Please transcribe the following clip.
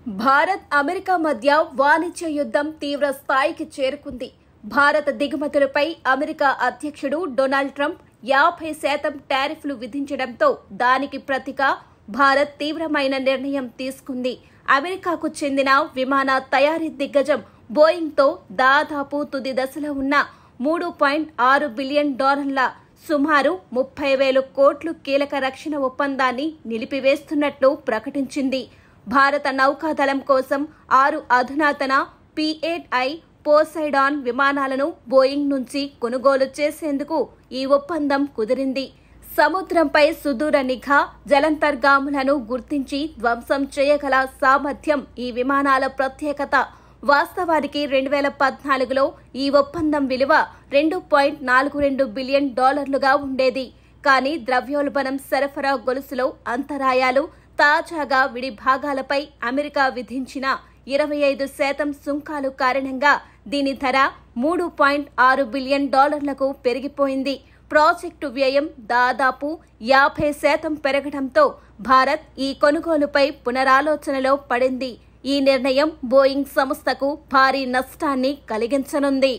Bharat America మధ్య వాణిజ్య యుద్ధం తీవ్ర స్థాయికి చేరుకుంది. భారత దిగుమతులపై అమెరికా అధ్యక్షుడు డొనాల్డ్ ట్రంప్ 50% టారిఫ్లు విధించడంతో దానికి ప్రతిగా భారత్ తీవ్రమైన నిర్ణయం తీసుకుంది. అమెరికాకు చెందిన విమాన తయారీ దిగ్గజం బోయింగ్తో దాదాపు తుది దశలో ఉన్న $3.6 బిలియన్ సుమారు 30,000 కోట్లు కీలక రక్షణ ఒప్పందాన్ని నిలిపివేస్తున్నట్లు ప్రకటించింది. భారత నౌకాదళం కోసం 6 అధునాతన P-8I పోసైడాన్ విమానాలను బోయింగ్ నుంచి కొనుగోలు చేసేందుకు ఈ ఒప్పందం కుదిరింది. సముద్రంపై సుదూర నిఘా, జలాంతర్గాములను గుర్తించి ధ్వంసం చేయగల సామర్థ్యం ఈ విమానాల ప్రత్యేకత. వాస్తవానికి 2014లో ఈ ఒప్పందం విలువ $2.42 బిలియన్ ఉండేది. కానీ ద్రవ్యోల్బణం, సరఫరా గొలుసులో అంతరాయాలు, తాజాగా విడి భాగాలపై అమెరికా విధించిన 25% సుంకాలు కారణంగా దీని ధర $3.6 బిలియన్ పెరిగిపోయింది. ప్రాజెక్టు వ్యయం దాదాపు 50% పెరగడంతో భారత్ ఈ కొనుగోలుపై పునరాలోచనలో పడింది. ఈ నిర్ణయం బోయింగ్ సంస్థకు భారీ నష్టాన్ని కలిగించనుంది.